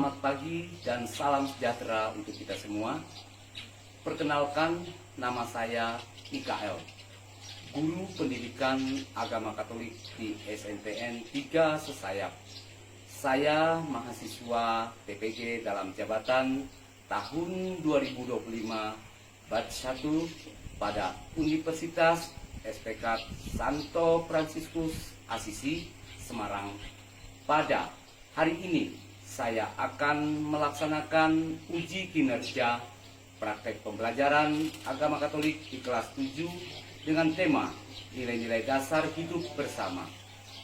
Selamat pagi dan salam sejahtera untuk kita semua. Perkenalkan, nama saya Mikael, Guru Pendidikan Agama Katolik di SNTN 3 Sesayap. Saya mahasiswa PPG dalam jabatan tahun 2025 batch 1 pada Universitas SPK Santo Fransiskus Asisi, Semarang. Pada hari ini saya akan melaksanakan uji kinerja praktek pembelajaran agama Katolik di kelas 7 dengan tema nilai-nilai dasar hidup bersama.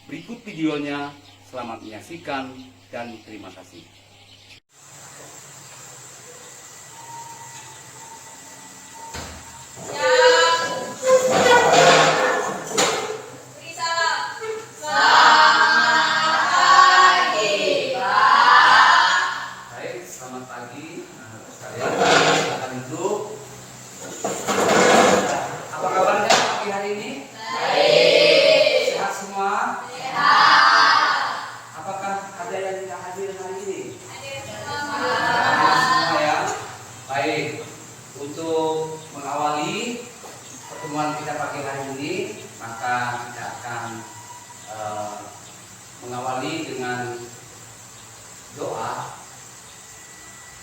Berikut videonya, selamat menyaksikan dan terima kasih. Untuk mengawali pertemuan kita pagi hari ini, maka kita akan mengawali dengan doa.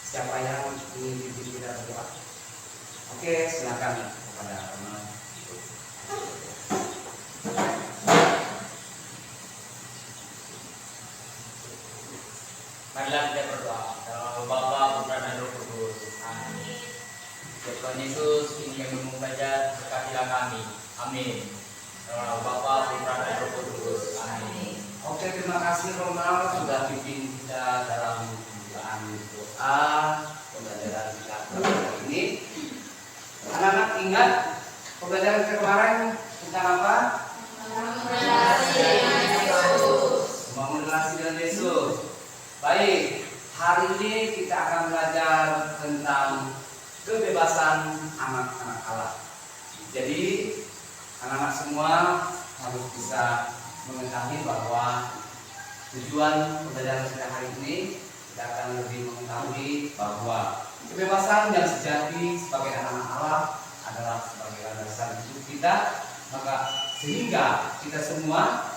Siapa yang ingin dipimpin kita berdoa? Oke, silakan kepada teman. Marilah kita berdoa. Dalam Bapa, Putra dan Roh Kudus. Amin. Tuhan Yesus, ini kami membaca, berkatilah kami. Amin. Dalam Bapa, Putra dan Roh Kudus. Amin. Oke, terima kasih Ronald sudah pimpin kita dalam pembukaan doa pembelajaran kita hari ini. Anak-anak ingat pembelajaran kemarin tentang apa? Membangun relasi dengan Yesus. Baik, hari ini kita akan belajar tentang kebebasan anak-anak Allah. Jadi anak-anak semua harus bisa mengetahui bahwa tujuan pembelajaran kita hari ini, kita akan lebih mengetahui bahwa kebebasan yang sejati sebagai anak-anak Allah adalah sebagai landasan hidup kita, maka sehingga kita semua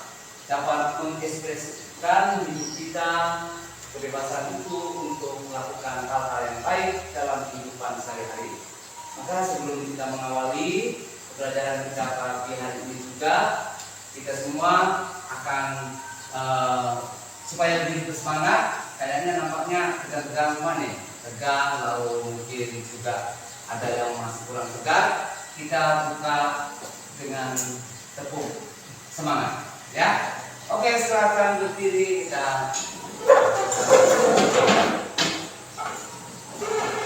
dapat mengekspresikan hidup kita kebebasan itu untuk melakukan hal-hal yang baik dalam kehidupan sehari-hari. Maka sebelum kita mengawali pembelajaran kita pagi hari ini juga, kita semua akan supaya lebih bersemangat. Kayaknya nampaknya tegang-tegang mana? Tegang, lalu mungkin juga ada yang masih kurang tegar. Kita buka dengan tepuk semangat, ya. Oke, silakan berdiri kita.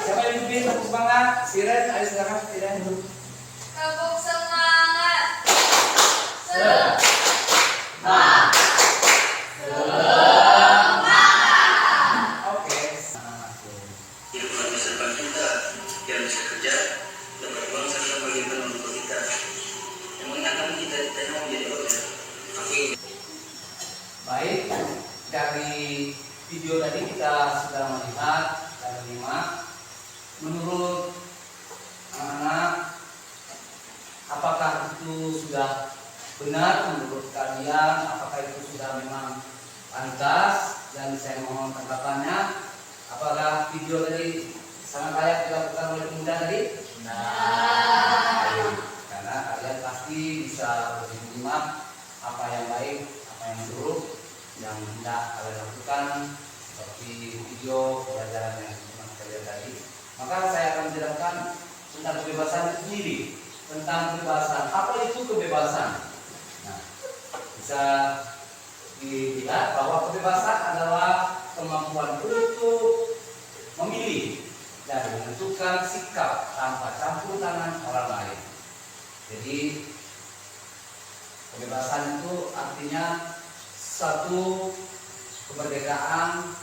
Siapa yang lebih tepuk semangat? Siren, ayo silakan Siren. Tepuk semangat. Oke. Tuhan beserta kita yang bisa kerja dan berjuang serta bagaimana untuk kita yang mengingatkan kita mau menjadi orang. Amin. Baik, dari video tadi kita sudah melihat dan menyimak. Menurut anak-anak, apakah itu sudah benar menurut kalian? Apakah itu sudah memang pantas? Dan saya mohon tanggapannya. Apakah video tadi sangat layak dilakukan oleh pemuda tadi? Nah, karena kalian pasti bisa lebih menyimak apa yang baik, apa yang buruk yang hendak kalian lakukan, seperti video pembelajaran yang pernah kita lihat tadi. Maka saya akan menjelaskan tentang kebebasan itu sendiri. Tentang kebebasan, apa itu kebebasan? Nah, bisa dilihat bahwa kebebasan adalah kemampuan untuk memilih dan menentukan sikap tanpa campur tangan orang lain. Jadi kebebasan itu artinya satu kemerdekaan,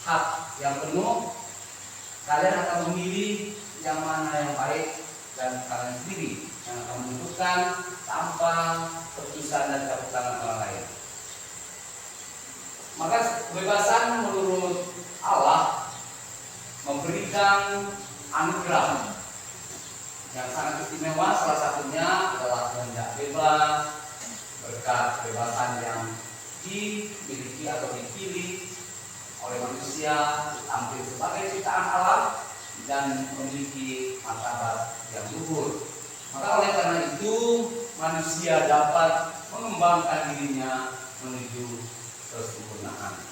hak yang penuh. Kalian akan memilih yang mana yang baik dan kalian sendiri yang akan menentukan tanpa keputusan dan campur tangan orang lain. Maka kebebasan menurut Allah bidang anugerah yang sangat istimewa. Salah satunya adalah kehendak bebas, berkat kebebasan yang dimiliki atau dipilih oleh manusia tampil sebagai ciptaan alam dan memiliki martabat yang luhur. Maka oleh karena itu manusia dapat mengembangkan dirinya menuju kesempurnaan.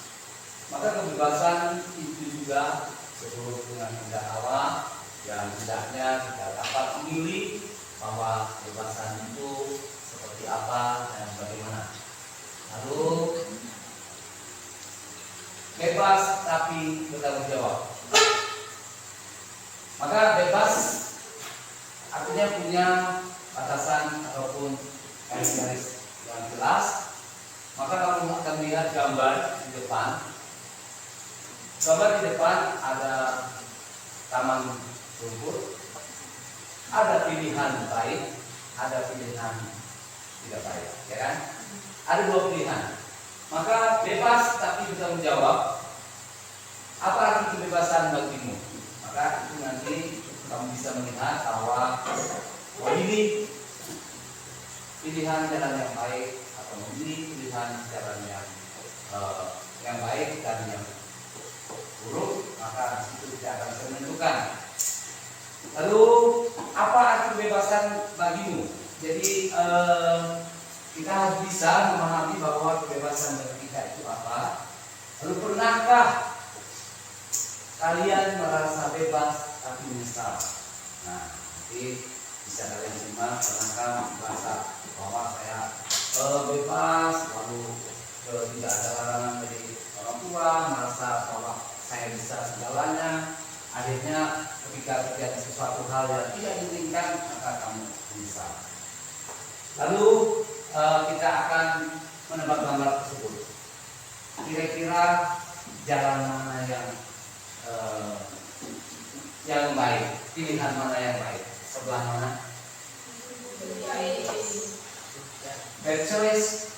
Maka kebebasan itu juga seturut dengan kehendak Allah yang hendaknya kita dapat memilih bahwa kebebasan itu seperti apa dan bagaimana. Lalu bebas tapi bertanggung jawab. Maka bebas artinya punya batasan ataupun garis-garis yang jelas. Maka kamu akan lihat gambar di depan. Gambar di depan ada taman rumput, ada pilihan baik, ada pilihan tidak baik, ya kan? Ada dua pilihan. Maka bebas tapi bertanggung jawab. Apa arti kebebasan bagimu? Maka itu nanti kamu bisa melihat bahwa memilih pilihan jalan yang baik atau memilih pilihan jalan yang baik dan yang buruk, maka itu tidak akan bisa menentukan. Lalu apa arti kebebasan bagimu? Jadi kita harus bisa memahami bahwa kebebasan bagi kita itu apa. Lalu pernahkah kalian merasa bebas tapi menyesal? Nah, nanti bisa kalian simak. Pernahkah merasa bahwa saya bebas lalu tidak ada larangan dari orang tua, merasa bahwa saya bisa segalanya, akhirnya ketika terjadi sesuatu hal yang tidak diinginkan maka kamu menyesal. Lalu kita akan menebak gambar tersebut. Kira-kira jalan mana yang baik, pilihan mana yang baik, sebelah mana? Bad choice,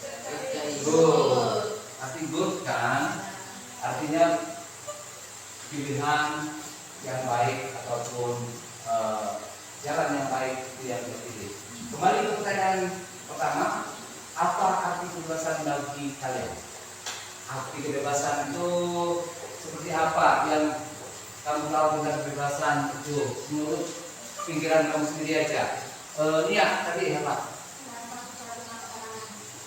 good. Arti good kan? Artinya pilihan yang baik ataupun jalan yang baik itu yang dipilih. Kembali ke pertanyaan pertama, apa arti kebebasan bagi kalian? Arti kebebasan itu seperti apa yang kamu tahu tentang kebebasan itu menurut pikiran kamu sendiri aja? Nia tadi apa?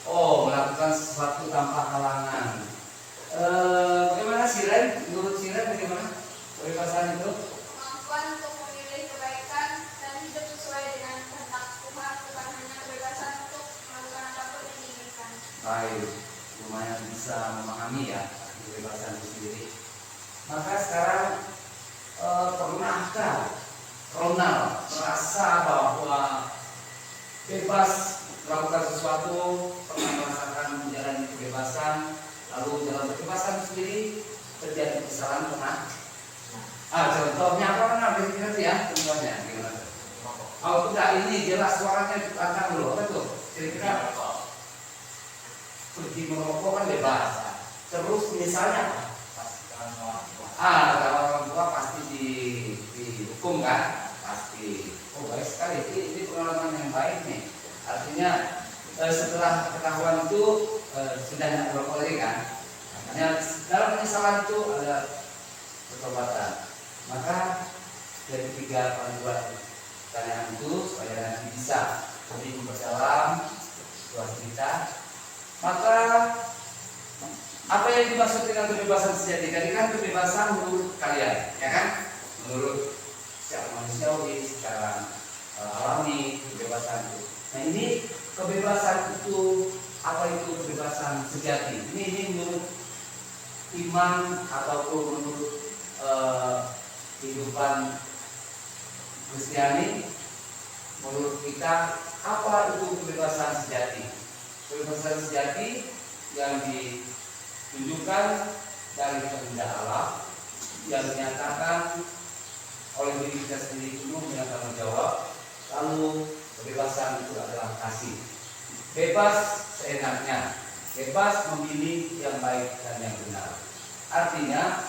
Oh, melakukan sesuatu tanpa halangan. Bagaimana Siren? Menurut Siren bagaimana kebebasan itu? Kemampuan untuk memilih kebaikan dan hidup sesuai dengan kehendak Tuhan, bukan hanya kebebasan untuk melakukan apapun yang diinginkan. Baik, lumayan bisa memahami ya kebebasan itu sendiri. Maka sekarang pernahkah Ronald merasa bahwa bebas melakukan sesuatu, pernah merasakan menjalani kebebasan, lalu dalam kebebasan sendiri terjadi kesalahan pernah? Contohnya apa kan nanti ya contohnya gimana? Oh tidak, ini jelas suaranya dipantang dulu, apa tuh? Kira-kira pergi merokok kan bebas. Terus misalnya kata orang tua pasti dihukum kan? Pasti. Oh baik sekali, ini pengalaman yang baik nih. Artinya setelah ketahuan itu sudah tidak merokok lagi kan? Makanya dalam penyesalan itu ada pertobatan. Maka dari 3 panduan pertanyaan itu supaya nanti bisa lebih memperdalam situasi kita. Maka apa yang dimaksud dengan kebebasan sejati? Tadi kan kebebasan menurut kalian, ya kan? Menurut secara manusiawi, secara alami, kebebasan itu. Nah ini kebebasan itu, apa itu kebebasan sejati? Ini menurut iman ataupun menurut kehidupan Kristiani, menurut kita apa itu kebebasan sejati? Kebebasan sejati yang ditunjukkan dari kehendak Allah yang dinyatakan oleh diri kita sendiri penuh dengan tanggung jawab. Lalu kebebasan itu adalah kasih. Bebas seenaknya, bebas memilih yang baik dan yang benar. Artinya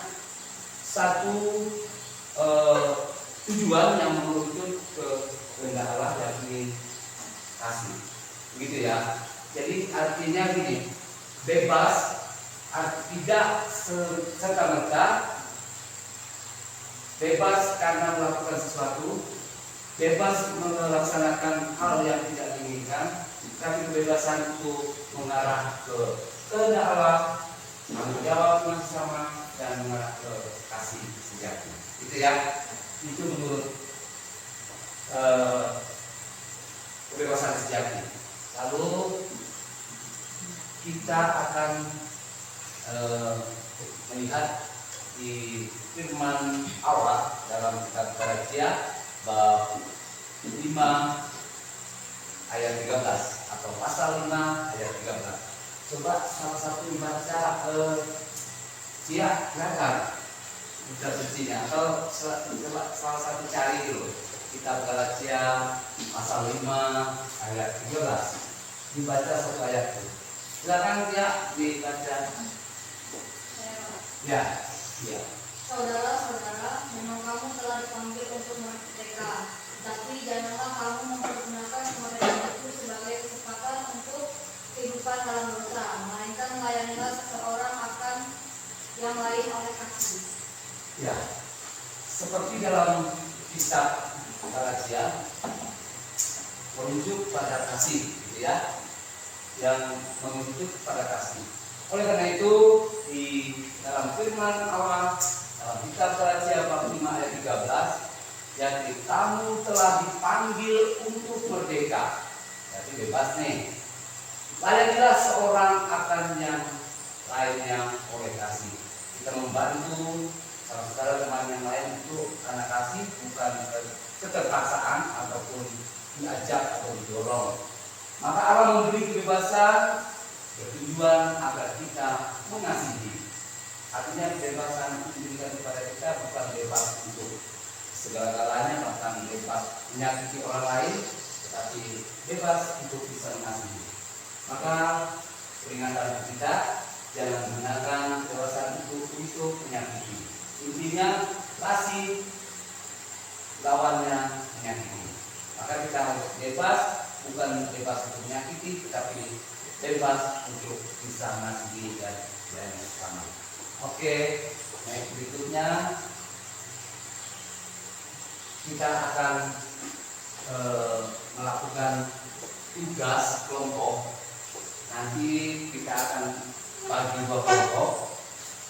satu tujuan yang menuju ke kehendak Allah yang ingin kasih, begitu ya. Jadi artinya gini, bebas tidak serta-merta bebas karena melakukan sesuatu, bebas melaksanakan hal yang tidak diinginkan, tapi kebebasan itu mengarah ke kehendak Allah, tanggung jawab dengan sesama, dan mengarah ke kasih sejati. Itu ya, itu menurut kebebasan sejati. Lalu kita akan melihat di firman Allah dalam kitab Galatia bab 5 ayat 13 atau pasal 5 ayat 13. Coba salah satu dibaca silakan kita sucinya, atau coba salah satu cari dulu kitab Galatia pasal 5 ayat 13, dibaca satu ayat itu. Silakan ya dibaca. Ya, ya. Saudara-saudara, memang kamu telah dipanggil untuk merdeka, tapi janganlah kamu mempergunakan kemerdekaan itu sebagai kesempatan untuk kehidupan dalam dosa, melainkan layanilah seseorang akan yang lain oleh kasih. Ya, seperti dalam kitab Galatia merujuk pada kasih, gitu ya, yang merujuk pada kasih. Oleh karena itu di dalam firman Allah dalam kitab Galatia bab 5 ayat 13, yakni kamu telah dipanggil untuk merdeka, jadi bebas nih. Layanilah seorang akan yang lainnya oleh kasih. Kita membantu saudara teman yang lain itu karena kasih, bukan keterpaksaan ataupun diajak atau didorong. Maka Allah memberi kebebasan bertujuan agar kita mengasihi. Artinya kebebasan itu diberikan kepada kita bukan bebas untuk segala-galanya, bahkan bebas menyakiti orang lain, tetapi bebas untuk bisa mengasihi. Maka peringatan kita jangan menggunakan kebebasan itu untuk menyakiti. Intinya kasih, lawannya menyakiti. Maka kita harus bebas, bukan bebas untuk menyakiti, tetapi bebas untuk bisa mengasihi dan bersama. Oke, next berikutnya kita akan melakukan tugas kelompok. Nanti kita akan bagi dua kelompok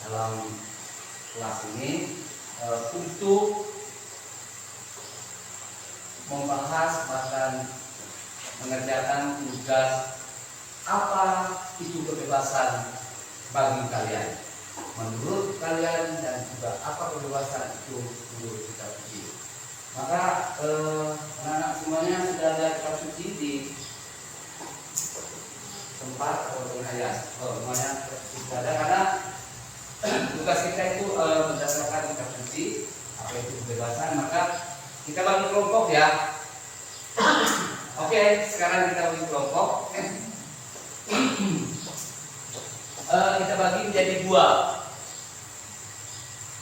dalam kelas ini untuk membahas bahkan mengerjakan tugas apa itu kebebasan bagi kalian, menurut kalian, dan juga apa kebebasan itu menurut kitab suci. Maka anak-anak semuanya sudah ada kitab suci di tempat atau ayat, semuanya sudah ada, karena tugas kita itu berdasarkan kitab suci apa itu kebebasan. Maka kita bagi kelompok ya. Oke, sekarang kita bagi kelompok. Kita bagi menjadi dua.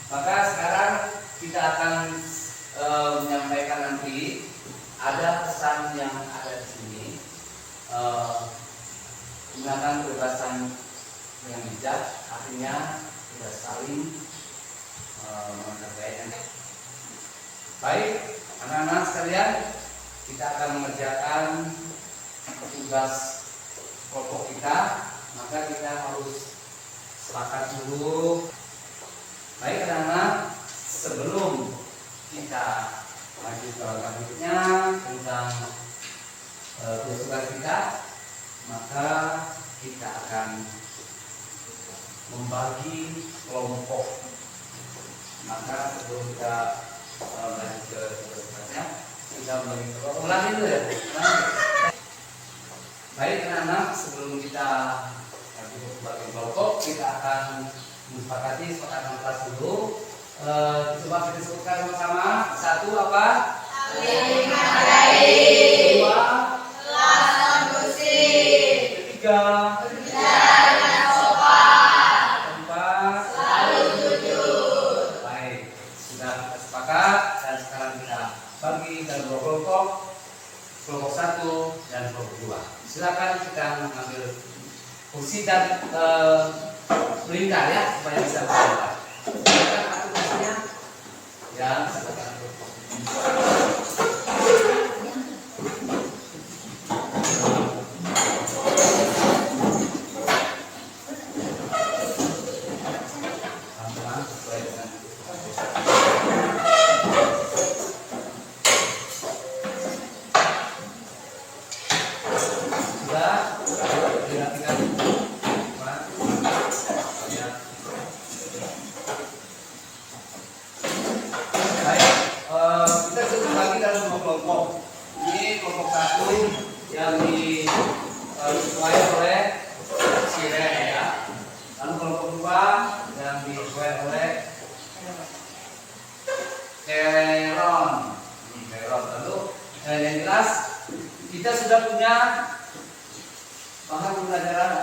Maka sekarang kita akan menyampaikan nanti ada pesan yang ada di sini. Gunakan kebebasan yang bijak, artinya kita saling menghargai. Baik, anak-anak sekalian, kita akan mengerjakan tugas kelompok kita. Maka kita harus sepakat dulu. Baik anak-anak, sebelum kita maju ke lanjutnya tentang tugas kita, maka kita akan membagi kelompok. Maka sebelum kita lanjut ke tugasnya, kita membagi kelompok. Ulangi dulu ya. Baik anak-anak, sebelum kita bagi kelompok, kita akan sepakati kelas dulu. Coba kita sebutkan sama-sama. Satu apa? Saling menghargai. Dua, Kelas kondusif. ketiga, Berbicara dengan sopan. keempat, Selalu jujur. baik. Sudah kita sepakat. 1 dan kelompok 2. Silakan kita mengambil kursi dan melingkar ya supaya bisa bergerak. Silakan atur kursinya. Ya, silakan. Pelan-pelan sesuai dengan sudah dilakukan. Baik, kita sudah bagi dalam 2 kelompok. Ini kelompok 1 yang diketuai oleh si Ren ya. Lalu kelompok 2 yang diketuai oleh Keron. Lalu yang jelas kita sudah punya bahan pembelajaran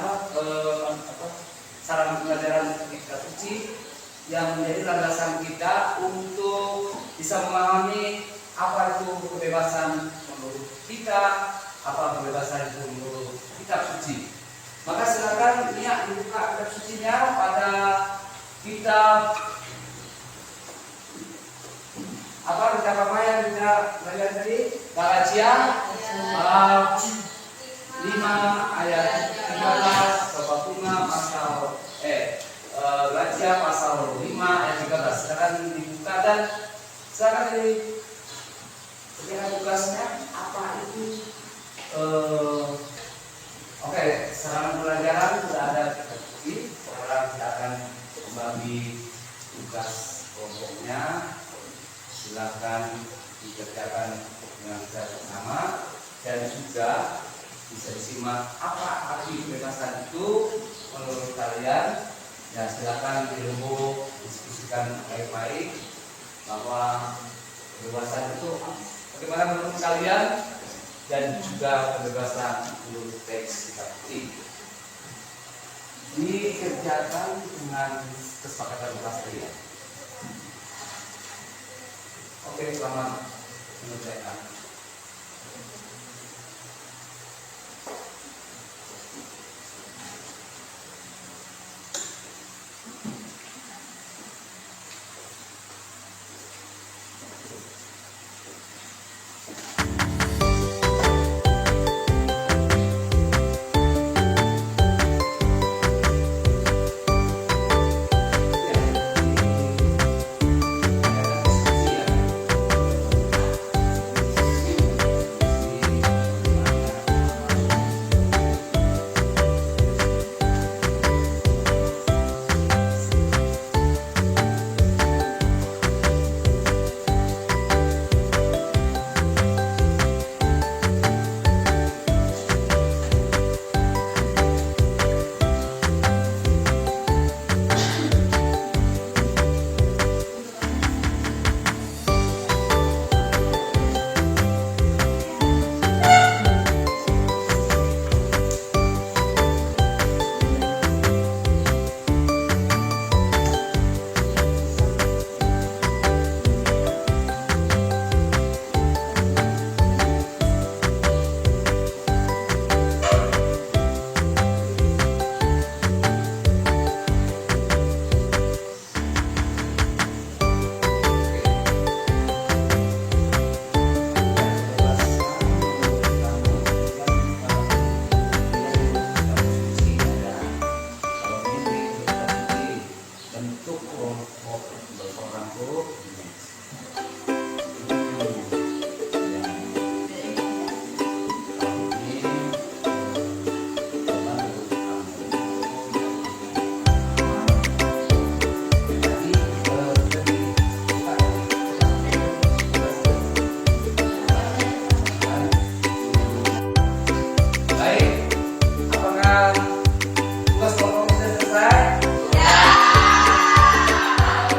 sarana pembelajaran kitab suci yang menjadi landasan kita untuk bisa memahami apa itu kebebasan menurut kita, apa kebebasan itu menurut kitab suci. Maka silakan niat dibuka kitab sucinya pada kitab kitab apa yang kita belajar tadi? Galatia bab 5 ayat 13, Sobat Bunga pasal Galatia pasal 5 ayat 13. Silakan dibuka dan silakan diberikan tugasnya apa itu. Oke, sarana pelajaran sudah ada kita bukti. Sekarang kita akan membagi tugas kelompoknya. Silakan dikerjakan dengan cara bersama dan juga bisa disimak apa arti kebebasan itu menurut kalian. Ya, silakan dirembuk, diskusikan baik-baik bahwa kebebasan itu bagaimana menurut kalian dan juga kebebasan menurut teks kitab suci. Dikerjakan dengan kesepakatan kelas ya. Oke, selamat mengerjakan.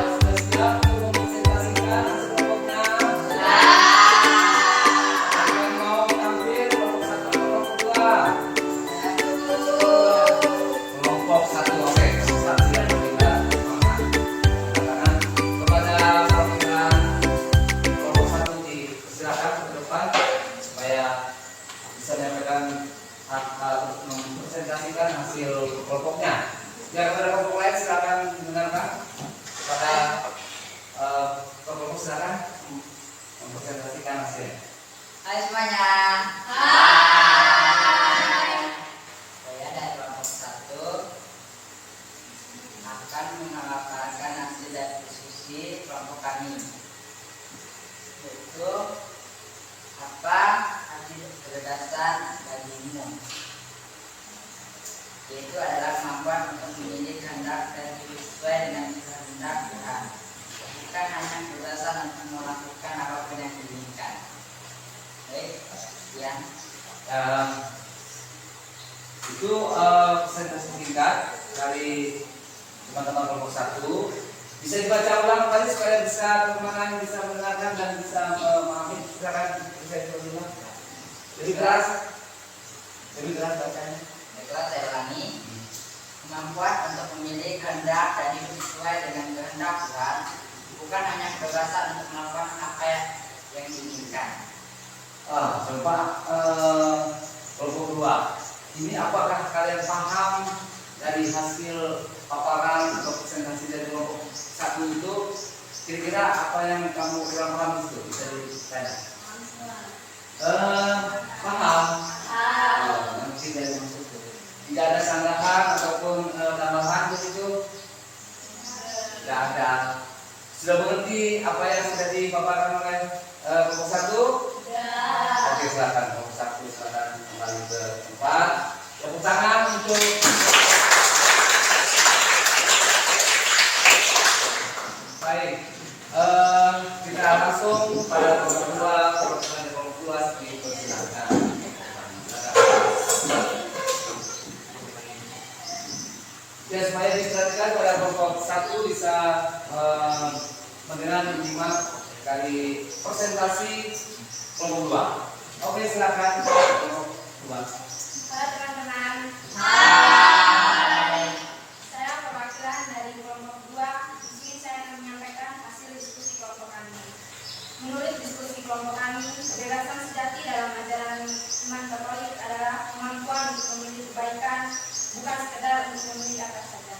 Sudah siap untuk mempersiapkan kelompok kami, yaitu apa hasil kecerdasan bagimu, yaitu adalah kemampuan untuk memilih kehendak dan hidup sesuai dengan kehendak Tuhan, bukan hanya kecerdasan untuk melakukan apapun yang diinginkan. Baik, sekian. Itu presentasi singkat dari teman-teman kelompok 1. Bisa dibaca ulang kembali supaya bisa teman-teman bisa mendengarkan dan bisa memahami. Silakan bisa diulang. Lebih keras bacanya. Baiklah, saya ulangi. Kemampuan untuk memilih kehendak dan hidup sesuai dengan kehendak Tuhan, bukan hanya kebebasan untuk melakukan apa yang diinginkan. Coba kelompok 2. Ini apakah kalian paham dari hasil paparan atau presentasi dari kelompok 1 itu? Kira-kira apa yang kamu kurang paham itu? Bisa ditanya. Paham? Mungkin dari maksud itu. Tidak ada sanggahan ataupun tambahan di situ? Tidak ada. Sudah mengerti apa yang sudah dipaparkan oleh kelompok 1? Oke, silakan kelompok 1 silakan kembali ke tempat. Tepuk tangan untuk baik. Kita langsung pada kelompok 2 dipersilakan. Ya, supaya diperhatikan pada kelompok 1 bisa mendengar minimal dari presentasi kelompok 2. Oke, silakan kelompok 2. Halo teman-teman. Hai. Saya perwakilan dari kelompok 2. Di sini saya akan menyampaikan hasil diskusi kelompok kami. Menurut diskusi kelompok kami, kebebasan sejati dalam ajaran iman Katolik adalah kemampuan untuk memilih kebaikan, bukan sekedar untuk memilih apa saja.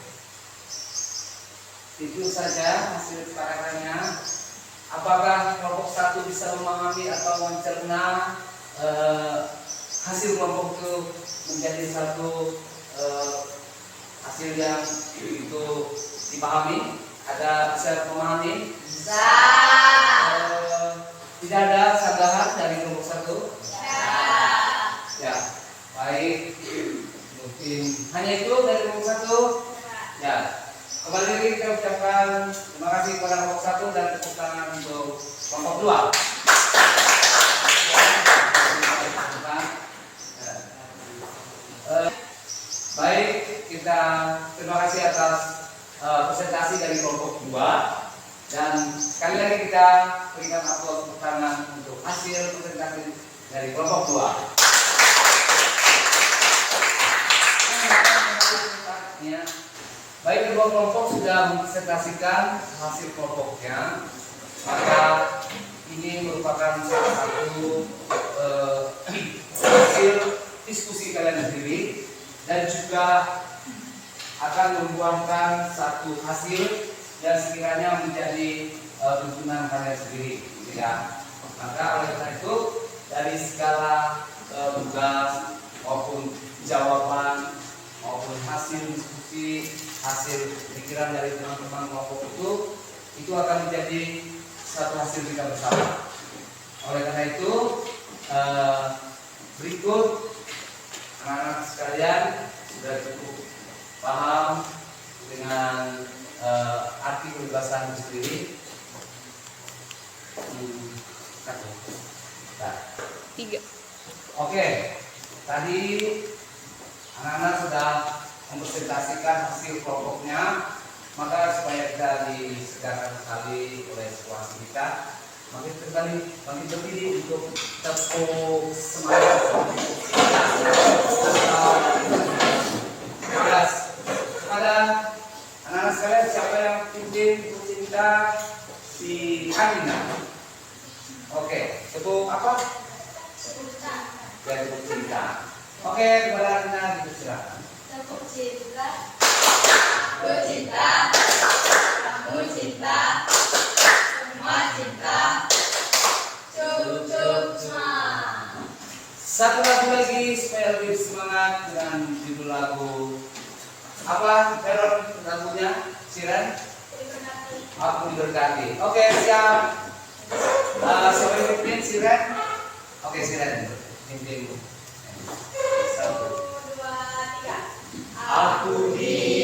Itu saja hasil kesepakatannya. Apakah kelompok 1 bisa memahami atau mencerna hasil kelompok itu menjadi satu hasil yang itu dipahami? Ada bisa memahami? Bisa. Tidak ada sanggahan dari kelompok 1? Ya, baik. Mungkin hanya itu dari kelompok 1? Ya. Kembali lagi kita ucapkan terima kasih kepada kelompok 1 dan tepuk tangan untuk kelompok 2. Baik, kita terima kasih atas presentasi dari kelompok 2 dan sekali lagi kita berikan aplaus tepuk tangan untuk hasil presentasi dari kelompok 2. Baik, kedua kelompok sudah mempresentasikan hasil kelompoknya, maka ini merupakan salah satu hasil diskusi kalian sendiri dan juga akan membuahkan satu hasil yang sekiranya menjadi tuntunan kalian sendiri, ya. Maka oleh karena itu dari segala tugas maupun jawaban maupun hasil diskusi, hasil pikiran dari teman-teman kelompok itu akan menjadi satu hasil kita bersama. Oleh karena itu berikut anak-anak sekalian sudah cukup paham dengan arti kebebasan itu sendiri. Oke, tadi anak-anak sudah mempresentasikan hasil kelompoknya, maka supaya kita disegarkan sekali oleh situasi kita, maka kita kembali bangkit berdiri untuk tepuk semangat. Kepada anak-anak sekalian, siapa yang ingin bercinta si Amina? Oke, tepuk apa? Ya, tepuk cinta. Oke, kepada Amina dipersilakan. Tepuk cinta. Aku cinta, kamu cinta, semua cinta. Cup cup cuma. Satu lagu lagi supaya lebih semangat dengan judul lagu apa? Teror lagunya Siren. Diperingati. Aku diberkati. Oke, siap. Siapa yang mimpin? Si Ren? Oke, si Ren. Mimpin. 1, 2, 3. Aku di